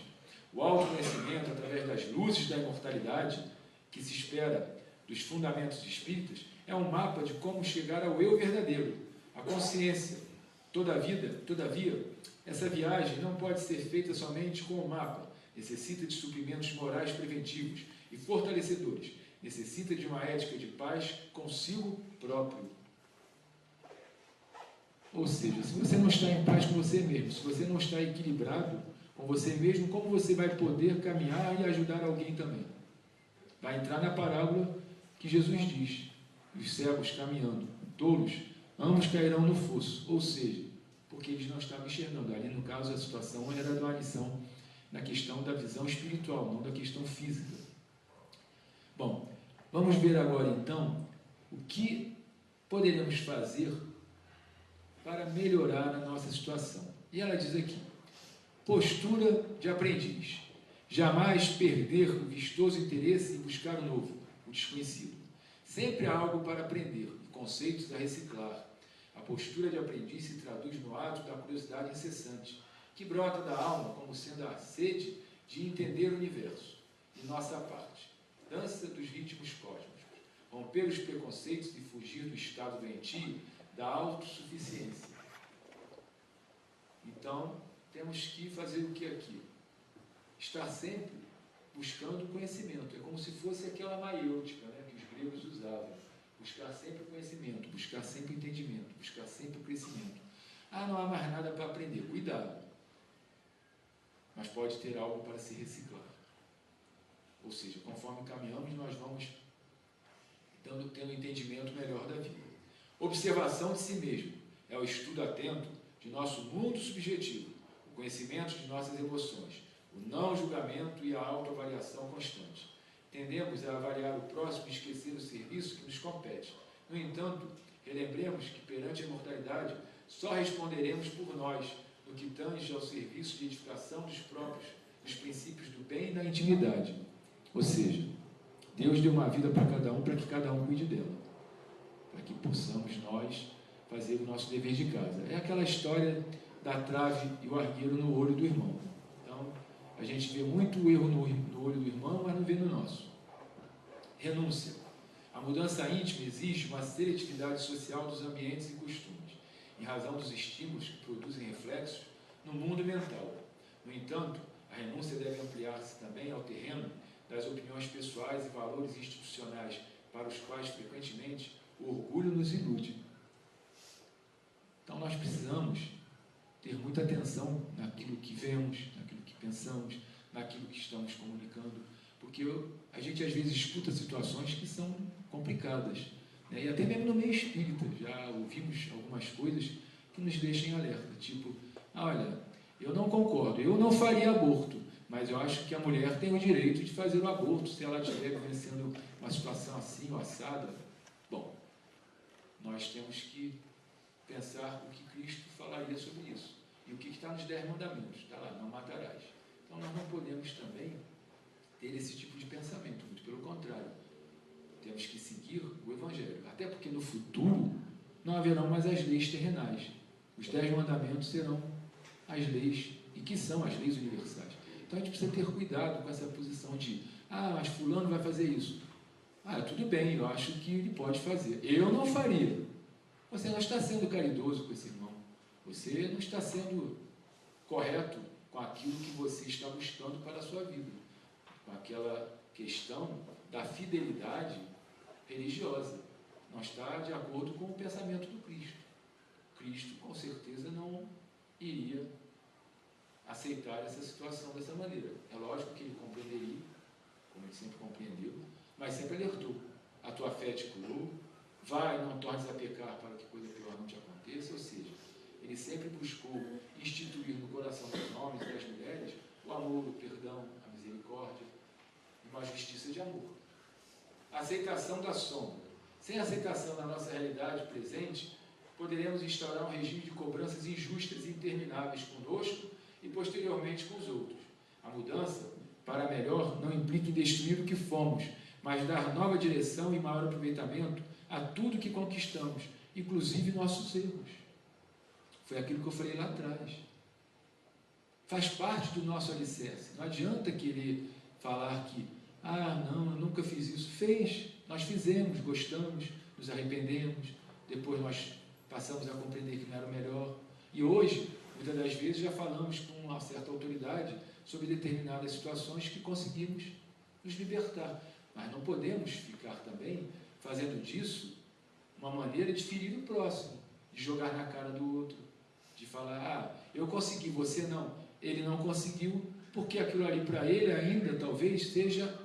O autoconhecimento, através das luzes da imortalidade, que se espera dos fundamentos espíritas, é um mapa de como chegar ao eu verdadeiro, a consciência. Todavia, essa viagem não pode ser feita somente com o mapa, necessita de suprimentos morais preventivos e fortalecedores, necessita de uma ética de paz consigo próprio. Ou seja, se você não está em paz com você mesmo, se você não está equilibrado com você mesmo, como você vai poder caminhar e ajudar alguém também? Vai entrar na parábola que Jesus diz, os cegos caminhando, tolos, ambos cairão no fosso, ou seja, porque eles não estavam enxergando. Ali, no caso, a situação era de uma lição na questão da visão espiritual, não da questão física. Bom, vamos ver agora, então, o que poderemos fazer para melhorar a nossa situação. E ela diz aqui, postura de aprendiz. Jamais perder o vistoso interesse em buscar o novo, o desconhecido. Sempre há algo para aprender, conceitos a reciclar. A postura de aprendiz se traduz no ato da curiosidade incessante, que brota da alma como sendo a sede de entender o universo. De nossa parte, dança dos ritmos cósmicos, romper os preconceitos e fugir do estado doentio da autossuficiência. Então, temos que fazer o que aqui? Estar sempre buscando conhecimento. É como se fosse aquela maiêutica, né, que os gregos usavam. Buscar sempre conhecimento, buscar sempre entendimento, buscar sempre crescimento. Ah, não há mais nada para aprender. Cuidado. Mas pode ter algo para se reciclar. Ou seja, conforme caminhamos, nós vamos tendo entendimento melhor da vida. Observação de si mesmo é o estudo atento de nosso mundo subjetivo, o conhecimento de nossas emoções, o não julgamento e a autoavaliação constante. Tendemos a avaliar o próximo e esquecer o serviço que nos compete. No entanto, relembremos que perante a imortalidade só responderemos por nós no que tange ao serviço de edificação dos próprios, dos princípios do bem e da intimidade. Ou seja, Deus deu uma vida para cada um, para que cada um cuide dela, para que possamos nós fazer o nosso dever de casa. É aquela história da trave e o argueiro no olho do irmão. Então, a gente vê muito erro no olho do irmão, mas não vê no nosso. Renúncia. A mudança íntima exige uma seletividade social dos ambientes e costumes, em razão dos estímulos que produzem reflexos no mundo mental. No entanto, a renúncia deve ampliar-se também ao terreno das opiniões pessoais e valores institucionais, para os quais, frequentemente, o orgulho nos ilude. Então, nós precisamos ter muita atenção naquilo que vemos, naquilo que pensamos, naquilo que estamos comunicando, porque a gente, às vezes, escuta situações que são complicadas, né? E até mesmo no meio espírita, já ouvimos algumas coisas que nos deixam em alerta, tipo, olha, eu não concordo, eu não faria aborto, mas eu acho que a mulher tem o direito de fazer o aborto se ela estiver vivenciando uma situação assim ou assada. Bom, nós temos que pensar o que Cristo falaria sobre isso. E o que está nos 10 mandamentos? Está lá, não matarás. Então nós não podemos também ter esse tipo de pensamento, muito pelo contrário. Temos que seguir o Evangelho. Até porque no futuro não haverão mais as leis terrenais. Os 10 mandamentos serão as leis, e que são as leis universais. Então a gente precisa ter cuidado com essa posição de, mas fulano vai fazer isso. Tudo bem, eu acho que ele pode fazer. Eu não faria. Você não está sendo caridoso com esse irmão. Você não está sendo correto com aquilo que você está buscando para a sua vida. Com aquela questão da fidelidade religiosa. Não está de acordo com o pensamento do Cristo. Cristo, com certeza, não iria aceitar essa situação dessa maneira. É lógico que ele compreenderia, como ele sempre compreendeu, mas sempre alertou. A tua fé te curou, vai, não tornes a pecar para que coisa pior não te aconteça. Ou seja, ele sempre buscou instituir no coração dos homens e das mulheres o amor, o perdão, a misericórdia e uma justiça de amor. A aceitação da sombra. Sem aceitação da nossa realidade presente, poderemos instaurar um regime de cobranças injustas e intermináveis conosco e posteriormente com os outros. A mudança, para melhor, não implica em destruir o que fomos, mas dar nova direção e maior aproveitamento a tudo que conquistamos, inclusive nossos erros. Foi aquilo que eu falei lá atrás. Faz parte do nosso alicerce. Não adianta querer falar que, não, eu nunca fiz isso. Fez, nós fizemos, gostamos, nos arrependemos, depois nós passamos a compreender que não era o melhor. E hoje, muitas das vezes, já falamos com uma certa autoridade sobre determinadas situações que conseguimos nos libertar. Mas não podemos ficar também fazendo disso uma maneira de ferir o próximo, de jogar na cara do outro, de falar, eu consegui, você não. Ele não conseguiu, porque aquilo ali para ele ainda talvez seja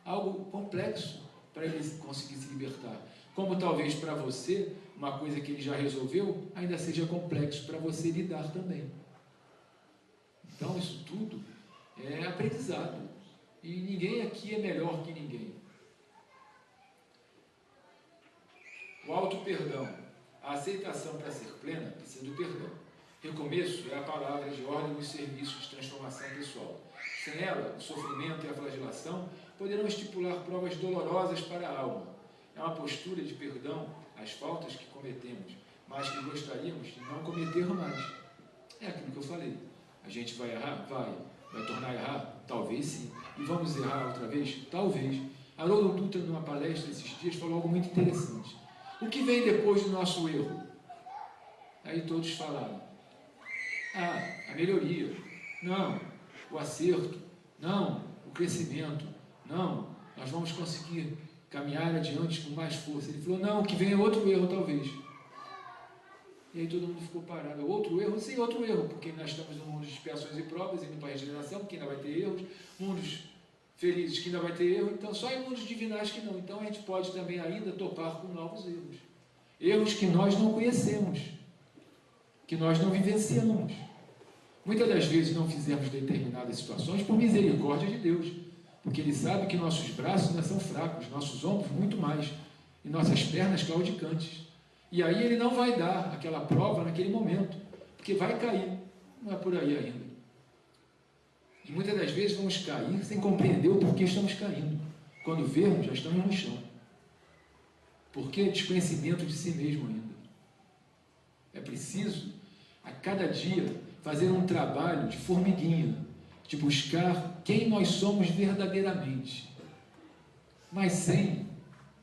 algo complexo para ele conseguir se libertar. Como talvez para você, uma coisa que ele já resolveu, ainda seja complexo para você lidar também. Então, isso tudo é aprendizado. E ninguém aqui é melhor que ninguém. O auto-perdão. A aceitação para ser plena precisa do perdão. Recomeço é a palavra de ordem nos serviços de transformação pessoal. Sem ela, o sofrimento e a flagelação poderão estipular provas dolorosas para a alma. É uma postura de perdão às faltas que cometemos, mas que gostaríamos de não cometer mais. É aquilo que eu falei. A gente vai errar? Vai. Vai tornar a errar? Talvez sim. E vamos errar outra vez? Talvez. Haroldo Dutra, numa palestra esses dias, falou algo muito interessante. O que vem depois do nosso erro? Aí todos falaram. A melhoria. Não. O acerto. Não. O crescimento. Não. Nós vamos conseguir caminhar adiante com mais força. Ele falou, não, o que vem é outro erro, talvez. E aí todo mundo ficou parado. Outro erro? Sim, outro erro, porque nós estamos num mundo de expiações e provas, indo para a regeneração, que ainda vai ter erros, mundos felizes que ainda vai ter erro, então só em mundos divinais que não. Então a gente pode também ainda topar com novos erros. Erros que nós não conhecemos, que nós não vivenciamos. Muitas das vezes não fizemos determinadas situações por misericórdia de Deus, porque Ele sabe que nossos braços ainda são fracos, nossos ombros muito mais, e nossas pernas claudicantes. E aí Ele não vai dar aquela prova naquele momento, porque vai cair, não é por aí ainda. E muitas das vezes vamos cair sem compreender o porquê estamos caindo. Quando vermos, já estamos no chão. Porque desconhecimento de si mesmo ainda. É preciso, a cada dia, fazer um trabalho de formiguinha, de buscar quem nós somos verdadeiramente, mas sem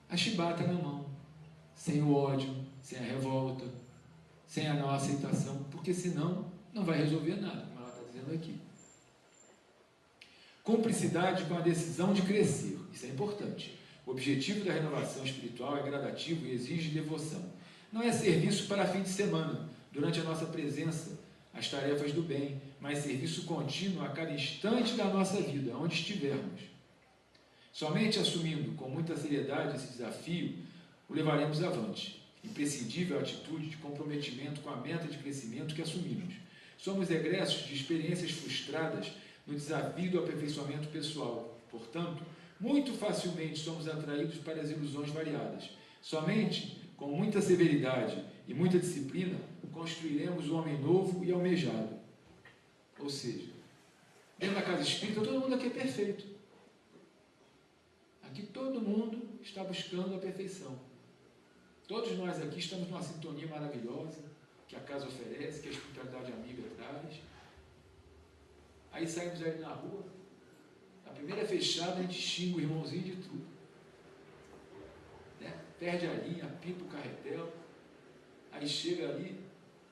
a chibata na mão, sem o ódio, sem a revolta, sem a não aceitação, porque senão não vai resolver nada, como ela está dizendo aqui. Cumplicidade com a decisão de crescer, isso é importante. O objetivo da renovação espiritual é gradativo e exige devoção. Não é serviço para fim de semana, durante a nossa presença, as tarefas do bem, mas serviço contínuo a cada instante da nossa vida, onde estivermos. Somente assumindo com muita seriedade esse desafio, o levaremos avante. Imprescindível a atitude de comprometimento com a meta de crescimento que assumimos. Somos egressos de experiências frustradas no desafio do aperfeiçoamento pessoal. Portanto, muito facilmente somos atraídos para as ilusões variadas. Somente com muita severidade e muita disciplina construiremos o homem novo e almejado. Ou seja, dentro da casa espírita, todo mundo aqui é perfeito. Aqui todo mundo está buscando a perfeição. Todos nós aqui estamos numa sintonia maravilhosa que a casa oferece, que a espiritualidade amiga traz. Aí saímos aí na rua, a primeira fechada a gente xinga o irmãozinho de tudo. Né? Perde a linha, pipa o carretel, aí chega ali,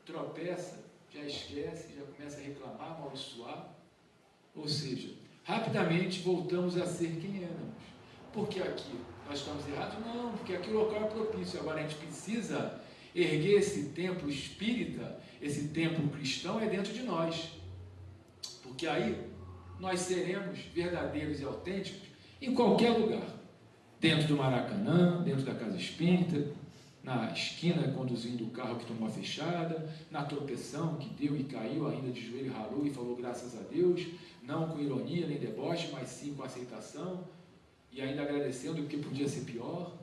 tropeça, já esquece, já começa a reclamar, amaldiçoar. Ou seja, rapidamente voltamos a ser quem éramos. Porque aqui nós estamos errados? Não, porque aqui o local é propício. Agora a gente precisa erguer esse templo espírita, esse templo cristão é dentro de nós. Porque aí nós seremos verdadeiros e autênticos em qualquer lugar. Dentro do Maracanã, dentro da casa espírita, na esquina conduzindo o carro que tomou a fechada, na tropeção que deu e caiu ainda de joelho, ralou e falou graças a Deus, não com ironia nem deboche, mas sim com aceitação, e ainda agradecendo porque podia ser pior.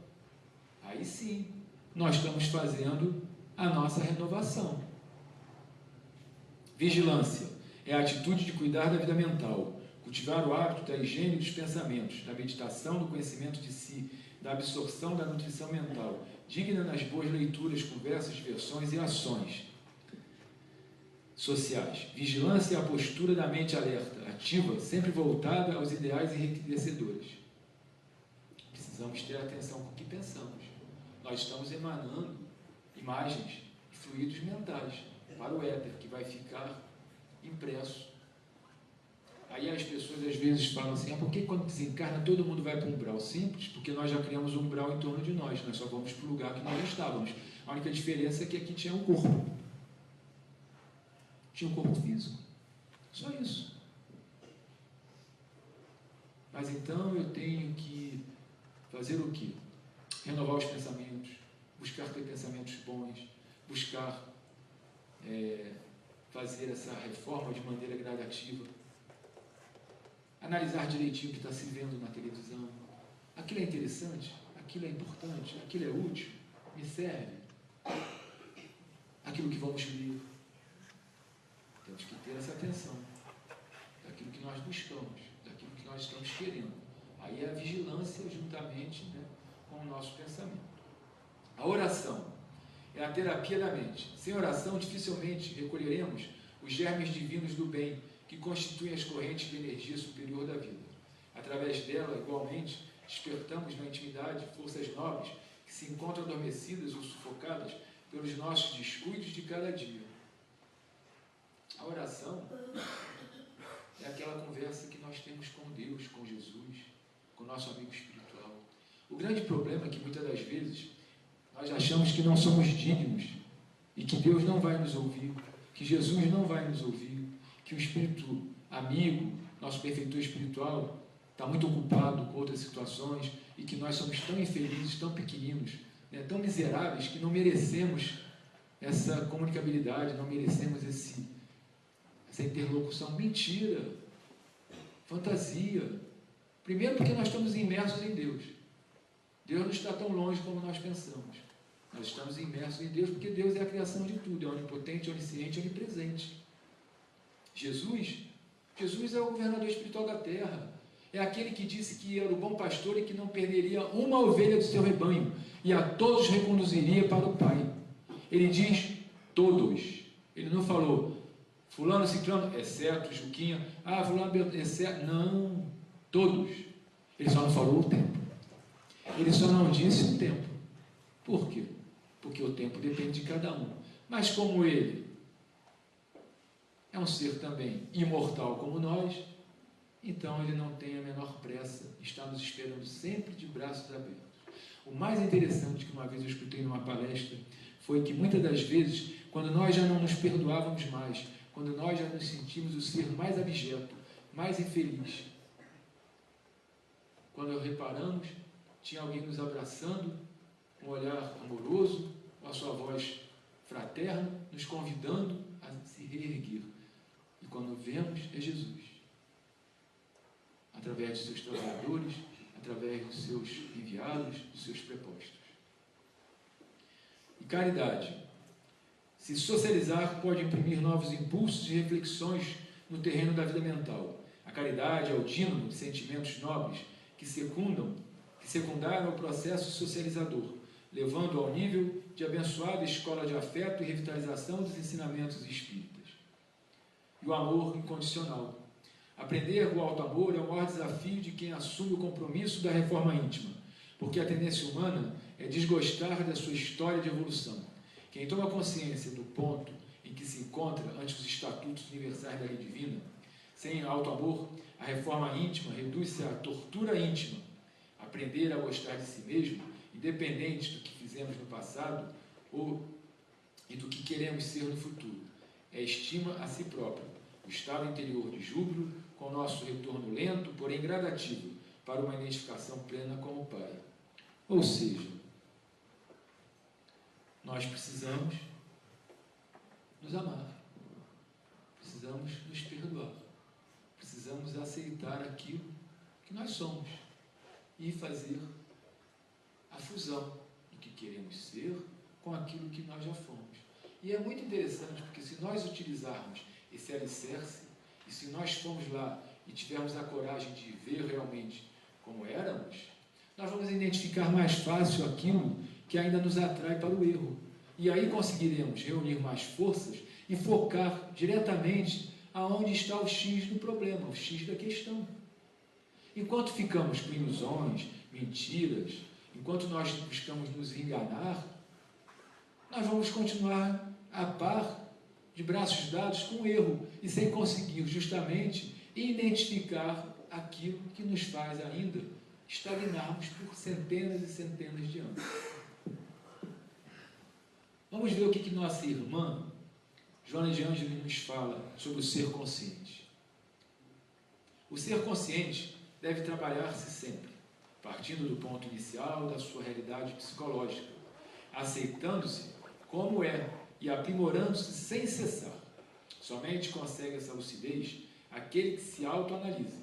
Aí sim, nós estamos fazendo a nossa renovação. Vigilância é a atitude de cuidar da vida mental, cultivar o hábito da higiene dos pensamentos, da meditação, do conhecimento de si, da absorção da nutrição mental, digna nas boas leituras, conversas, diversões e ações sociais. Vigilância é a postura da mente alerta, ativa, sempre voltada aos ideais enriquecedores. Precisamos ter atenção com o que pensamos. Nós estamos emanando imagens e fluidos mentais para o éter, que vai ficar impresso. Aí as pessoas às vezes falam assim, por que quando desencarna todo mundo vai para um umbral? Simples, porque nós já criamos um umbral em torno de nós só vamos para o lugar que nós já estávamos. A única diferença é que aqui tinha um corpo. Tinha um corpo físico. Só isso. Mas então eu tenho que fazer o quê? Renovar os pensamentos, buscar ter pensamentos bons, buscar fazer essa reforma de maneira gradativa, analisar direitinho o que está se vendo na televisão. Aquilo é interessante? Aquilo é importante? Aquilo é útil? Me serve? Aquilo que vamos ler. Temos que ter essa atenção daquilo que nós buscamos, daquilo que nós estamos querendo. Aí é a vigilância juntamente, né, com o nosso pensamento. A oração é a terapia da mente. Sem oração, dificilmente recolheremos os germes divinos do bem, que constituem as correntes de energia superior da vida. Através dela, igualmente, despertamos na intimidade forças nobres que se encontram adormecidas ou sufocadas pelos nossos descuidos de cada dia. A oração é aquela conversa que nós temos com Deus, com Jesus, com o nosso amigo espiritual. O grande problema é que muitas das vezes nós achamos que não somos dignos e que Deus não vai nos ouvir, que Jesus não vai nos ouvir, que o espírito amigo, nosso benfeitor espiritual, está muito ocupado com outras situações e que nós somos tão infelizes, tão pequeninos, né, tão miseráveis, que não merecemos essa comunicabilidade, não merecemos essa interlocução. Mentira, fantasia. Primeiro porque nós estamos imersos em Deus. Deus não está tão longe como nós pensamos. Nós estamos imersos em Deus porque Deus é a criação de tudo, é onipotente, onisciente, onipresente. Jesus é o governador espiritual da terra. É aquele que disse que era o bom pastor e que não perderia uma ovelha do seu rebanho e a todos reconduziria para o Pai. Ele diz todos. Ele não falou fulano, ciclano, exceto Juquinha, fulano, exceto... Não, todos. Ele só não falou o tempo. Ele só não disse o tempo. Por quê? Porque o tempo depende de cada um. Mas como ele é um ser também imortal como nós, então ele não tem a menor pressa, está nos esperando sempre de braços abertos. O mais interessante que uma vez eu escutei numa palestra foi que muitas das vezes, quando nós já não nos perdoávamos mais, quando nós já nos sentimos o ser mais abjeto, mais infeliz, quando reparamos, tinha alguém nos abraçando, com um olhar amoroso, com a sua voz fraterna, nos convidando a se reerguer. E quando vemos, é Jesus. Através de seus trabalhadores, através dos seus enviados, dos seus prepostos. E caridade. Se socializar pode imprimir novos impulsos e reflexões no terreno da vida mental. A caridade é o dínamo de sentimentos nobres que secundaram o processo socializador, levando ao nível de abençoada escola de afeto e revitalização dos ensinamentos espíritas. E o amor incondicional. Aprender o alto amor é o maior desafio de quem assume o compromisso da reforma íntima, porque a tendência humana é desgostar da sua história de evolução. Quem toma consciência do ponto em que se encontra ante os estatutos universais da lei divina, sem alto amor, a reforma íntima reduz-se à tortura íntima. Aprender a gostar de si mesmo, independente do que fizemos no passado e do que queremos ser no futuro. É estima a si próprio, o estado interior de júbilo, com o nosso retorno lento, porém gradativo, para uma identificação plena com o Pai. Ou seja, nós precisamos nos amar, precisamos nos perdoar, precisamos aceitar aquilo que nós somos e fazer a fusão do que queremos ser com com aquilo que nós já fomos. E é muito interessante, porque se nós utilizarmos esse alicerce, e se nós formos lá e tivermos a coragem de ver realmente como éramos, nós vamos identificar mais fácil aquilo que ainda nos atrai para o erro. E aí conseguiremos reunir mais forças e focar diretamente aonde está o X do problema, o X da questão. Enquanto ficamos com ilusões, mentiras, enquanto nós buscamos nos enganar, nós vamos continuar a par, de braços dados, com o erro, e sem conseguir justamente identificar aquilo que nos faz ainda estagnarmos por centenas e centenas de anos. Vamos ver o que nossa irmã Joana de Ângeles nos fala sobre o ser consciente. O ser consciente deve trabalhar-se sempre, partindo do ponto inicial da sua realidade psicológica, aceitando-se como é e aprimorando-se sem cessar. Somente consegue essa lucidez aquele que se autoanalisa,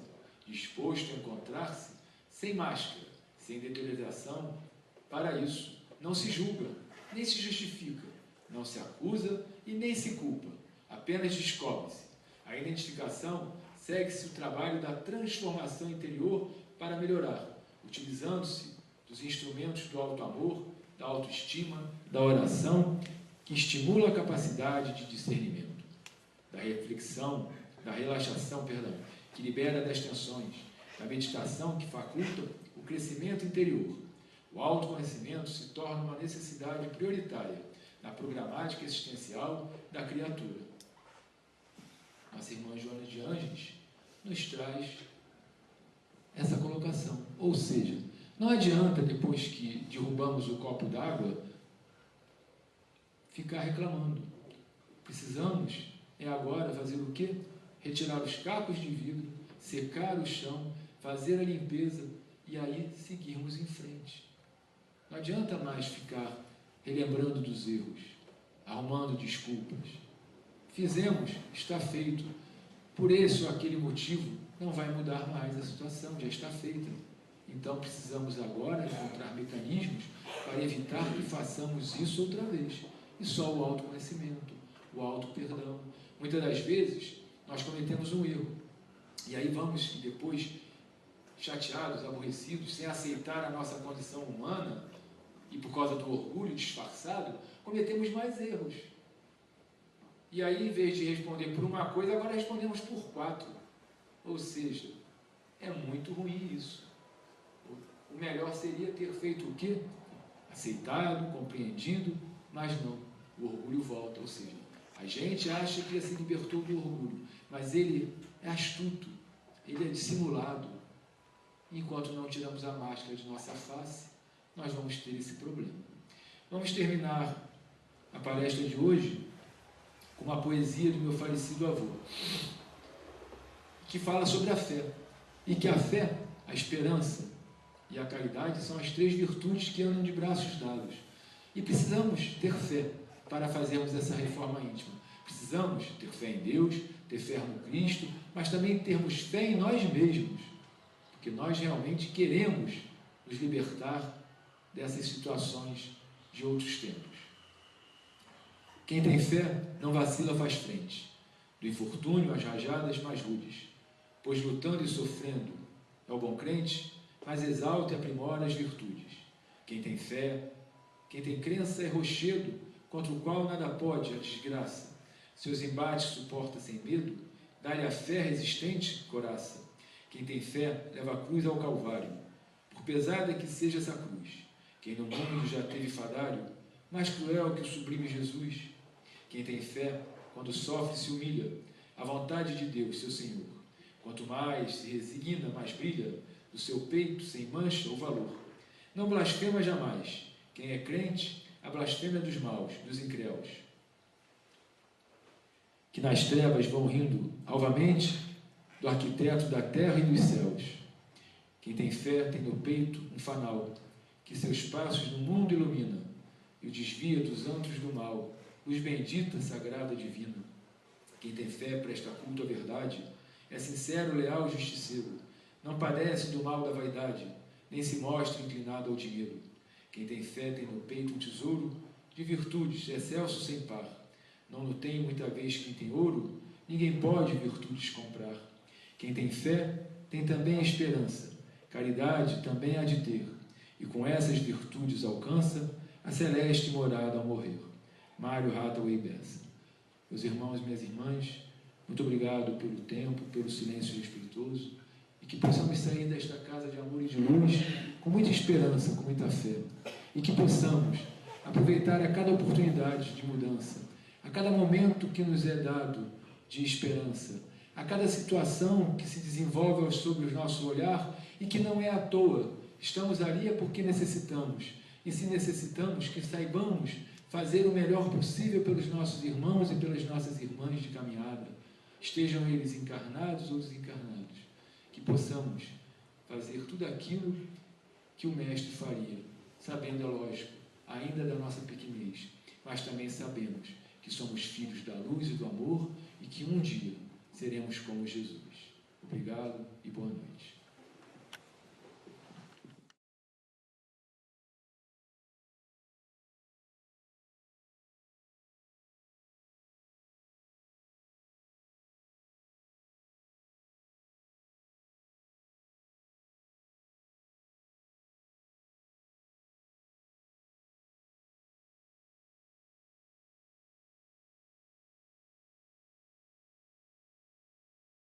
disposto a encontrar-se sem máscara, sem deterioração. Para isso, não se julga, nem se justifica, não se acusa e nem se culpa, apenas descobre-se. A identificação segue-se o trabalho da transformação interior para melhorar, utilizando-se dos instrumentos do auto-amor, da autoestima, da oração, que estimula a capacidade de discernimento, da reflexão, da relaxação, que libera das tensões, da meditação, que faculta o crescimento interior. O autoconhecimento se torna uma necessidade prioritária na programática existencial da criatura. Nossa irmã Joana de Ângeles nos traz essa colocação. Ou seja, não adianta, depois que derrubamos o copo d'água, ficar reclamando. Precisamos, agora, fazer o quê? Retirar os cacos de vidro, secar o chão, fazer a limpeza e aí seguirmos em frente. Não adianta mais ficar relembrando dos erros, arrumando desculpas. Fizemos, está feito. Por esse ou aquele motivo, não vai mudar mais a situação, já está feita. Então, precisamos agora encontrar mecanismos para evitar que façamos isso outra vez. E só o autoconhecimento, o auto-perdão. Muitas das vezes, nós cometemos um erro. E aí vamos, depois, chateados, aborrecidos, sem aceitar a nossa condição humana, e por causa do orgulho disfarçado, cometemos mais erros. E aí, em vez de responder por uma coisa, agora respondemos por 4. Ou seja, é muito ruim isso. O melhor seria ter feito o quê? Aceitado, compreendido, mas não. O orgulho volta. Ou seja, a gente acha que já se libertou do orgulho, mas ele é astuto, ele é dissimulado. Enquanto não tiramos a máscara de nossa face, nós vamos ter esse problema. Vamos terminar a palestra de hoje com uma poesia do meu falecido avô, que fala sobre a fé, e que a fé, a esperança e a caridade são as 3 virtudes que andam de braços dados. E precisamos ter fé para fazermos essa reforma íntima. Precisamos ter fé em Deus, ter fé no Cristo, mas também termos fé em nós mesmos, porque nós realmente queremos nos libertar dessas situações de outros tempos. Quem tem fé não vacila, faz frente, do infortúnio às rajadas mais rudes, pois lutando e sofrendo é o bom crente, mas exalta e aprimora as virtudes. Quem tem fé, quem tem crença é rochedo, contra o qual nada pode a desgraça. Seus embates suporta sem medo, dá-lhe a fé resistente coraça. Quem tem fé leva a cruz ao Calvário, por pesada que seja essa cruz. Quem no mundo já teve fadário, mais cruel que o sublime Jesus. Quem tem fé, quando sofre, se humilha, à vontade de Deus, seu Senhor. Quanto mais se resigna, mais brilha do seu peito, sem mancha ou valor. Não blasfema jamais. Quem é crente, a blasfêmia dos maus, dos incréus, que nas trevas vão rindo alvamente do arquiteto da terra e dos céus. Quem tem fé tem no peito um fanal, que seus passos no mundo ilumina, e o desvia dos antros do mal, luz bendita, sagrada, divina. Quem tem fé presta culto à verdade, é sincero, leal e justiceiro, não padece do mal da vaidade, nem se mostra inclinado ao dinheiro. Quem tem fé tem no peito um tesouro de virtudes, excelso sem par. Não no tem muita vez quem tem ouro, ninguém pode virtudes comprar. Quem tem fé, tem também esperança, caridade também há de ter, e com essas virtudes alcança a celeste morada ao morrer. Mário Hathaway Bessa. Meus irmãos e minhas irmãs, muito obrigado pelo tempo, pelo silêncio respeitoso, e que possamos sair desta casa de amor e de luz com muita esperança, com muita fé, e que possamos aproveitar a cada oportunidade de mudança, a cada momento que nos é dado de esperança, a cada situação que se desenvolve sobre o nosso olhar e que não é à toa. Estamos ali é porque necessitamos, e se necessitamos, que saibamos fazer o melhor possível pelos nossos irmãos e pelas nossas irmãs de caminhada, estejam eles encarnados ou desencarnados, que possamos fazer tudo aquilo que o Mestre faria, sabendo, é lógico, ainda da nossa pequenez, mas também sabemos que somos filhos da luz e do amor e que um dia seremos como Jesus. Obrigado e boa noite.